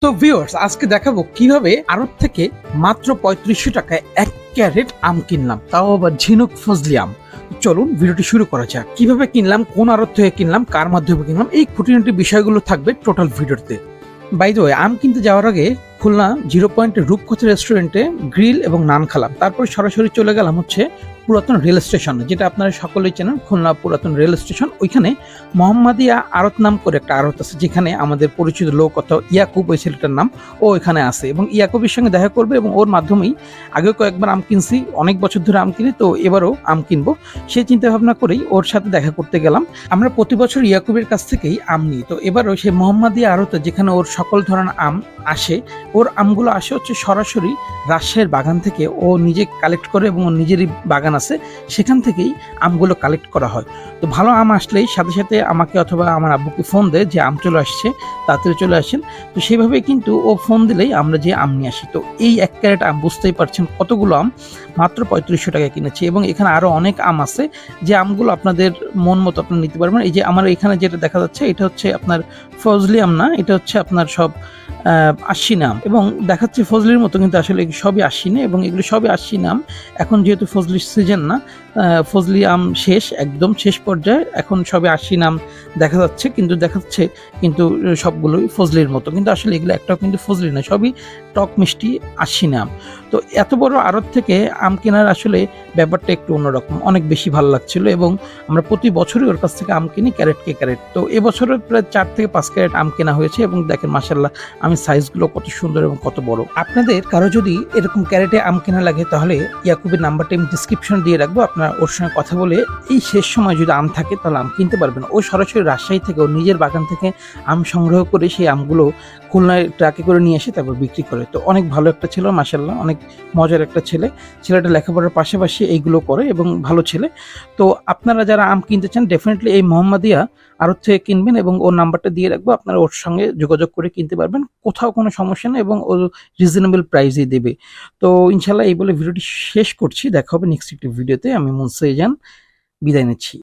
তো ভিউয়ার্স, আজকে দেখাবো কিভাবে আড়ত থেকে মাত্র ৩৫০০ টাকায় ১ ক্যারেট আম কিনলাম, তাও আবার ঝিনুক ফজলি আম। চলুন ভিডিওটি শুরু করা যাক। কিভাবে কিনলাম, কোন আড়ত থেকে কিনলাম, কার মাধ্যমে কিনলাম, এই খুঁটিনাটি বিষয়গুলো থাকবে টোটাল ভিডিওতে। বাই দ্য ওয়ে, আম কিনতে যাওয়ার আগে খুলনা 0 পয়েন্টের রূপকথা রেস্টুরেন্টে গ্রিল এবং নান খেলাম। তারপর সরাসরি চলে গেলাম হচ্ছে পুরাতন রেল স্টেশনে, যেটা আপনারা সকলেই চেনেন, খুলনা পুরাতন রেল স্টেশন। ওইখানে মোহাম্মদিয়া আড়ত নাম করে একটা আড়ত আছে, যেখানে আমাদের পরিচিত লোক অথবা ইয়াকুব, ওই ছেলেটার নাম, ও এখানে আছে এবং ইয়াকুবের সঙ্গে দেখা করবে এবং ওর মাধ্যমেই আগে কয়েকবার আম কিনছি, অনেক বছর ধরে আম কিনি, তো এবারও আম কিনবো সেই চিন্তা ভাবনা করেই ওর সাথে দেখা করতে গেলাম। আমরা প্রতি বছর ইয়াকুবের কাছ থেকেই আম নিই, তো এবারও সেই মোহাম্মদিয়া আড়তে, যেখানে ওর সকল ধরনের আম আসে, ওর আমগুলো আসে হচ্ছে সরাসরি রাজশাহীর বাগান থেকে। ও নিজে কালেক্ট করে এবং ওর নিজেরই বাগান আছে, সেখান থেকেই আমগুলো কালেক্ট করা হয়। তো ভালো আম আসলেই সাথে সাথে আমাকে অথবা আমার আব্বুকে ফোন দেয় যে আম চলে আসছে, তাড়াতাড়ি চলে আসেন। তো সেইভাবেই কিন্তু ও ফোন দিলেই আমরা যে আম নিয়ে আসি। তো এই 1 ক্যারেট আম, বুঝতেই পারছেন কতগুলো আম, মাত্র ৩৫০০ টাকায় কিনেছি। এবং এখানে আরও অনেক আম আছে, যে আমগুলো আপনাদের মন মতো আপনারা নিতে পারবেন। এই যে আমার এখানে যেটা দেখা যাচ্ছে, এটা হচ্ছে আপনার ফজলি আম না, এটা হচ্ছে আপনার সব আশ্বিন আম, এবং দেখাচ্ছে ফজলির মতো, কিন্তু আসলে সবই আশ্বিনে, এবং এগুলো সবই আশ্বিন আম। এখন যেহেতু ফজলির সিজন না, ফজলি আম শেষ, একদম শেষ পর্যায়ে, এখন সবই আশ্বিন আম দেখা যাচ্ছে, কিন্তু দেখাচ্ছে কিন্তু সবগুলোই ফজলির মতো, কিন্তু আসলে এগুলো একটাও কিন্তু ফজলি না, সবই টক মিষ্টি আশ্বিন আম। তো এত বড় আড়ত থেকে আম কেনার আসলে ব্যাপারটা একটু অন্যরকম, অনেক বেশি ভালো লাগছিল। এবং আমরা প্রতি বছরই ওর কাছ থেকে আম কিনি, ক্যারেটকে ক্যারেট। তো এবছরের প্রায় 4 থেকে 5 ক্যারেট আম কেনা হয়েছে, এবং দেখেন মাশাআল্লাহ আমি সাইজগুলো কত সুন্দর এবং কত বড়। আপনাদের কারো যদি এরকম ক্যারেটে আম কেনা লাগে, তাহলে ইয়াকুবের নাম্বারটা আমি ডিসক্রিপশন দিয়ে রাখবো, আপনারা ওর সঙ্গে কথা বলে এই শেষ সময় যদি আম থাকে তাহলে আম কিনতে পারবেন। ও সরাসরি রাজশাহী থেকে, ওর নিজের বাগান থেকে আম সংগ্রহ করে সেই আমগুলো খুলনায় ট্রাকে করে নিয়ে এসে তারপর বিক্রি করে। তো অনেক ভালো একটা ছেলে, মাশাআল্লাহ অনেক মজার একটা ছেলে। ছেলেটা লেখাপড়ার পাশাপাশি এইগুলো করে এবং ভালো ছেলে। তো আপনারা যারা আম কিনতে চান, ডেফিনেটলি এই মোহাম্মদিয়া আড়ত থেকে কিনবেন, এবং ওর নাম্বারটা দিয়ে রাখবো, আপনারা ওর সঙ্গে যোগাযোগ করে কিনতে পারবেন, কোথাও কোনো সমস্যা নেই, এবং ও রিজনেবল প্রাইসই দেবে। তো ইনশাল্লাহ এই বলে ভিডিওটি শেষ করছি, দেখা হবে নেক্সট একটি ভিডিওতে। আমি মুনসেজান বিদায় নিচ্ছি।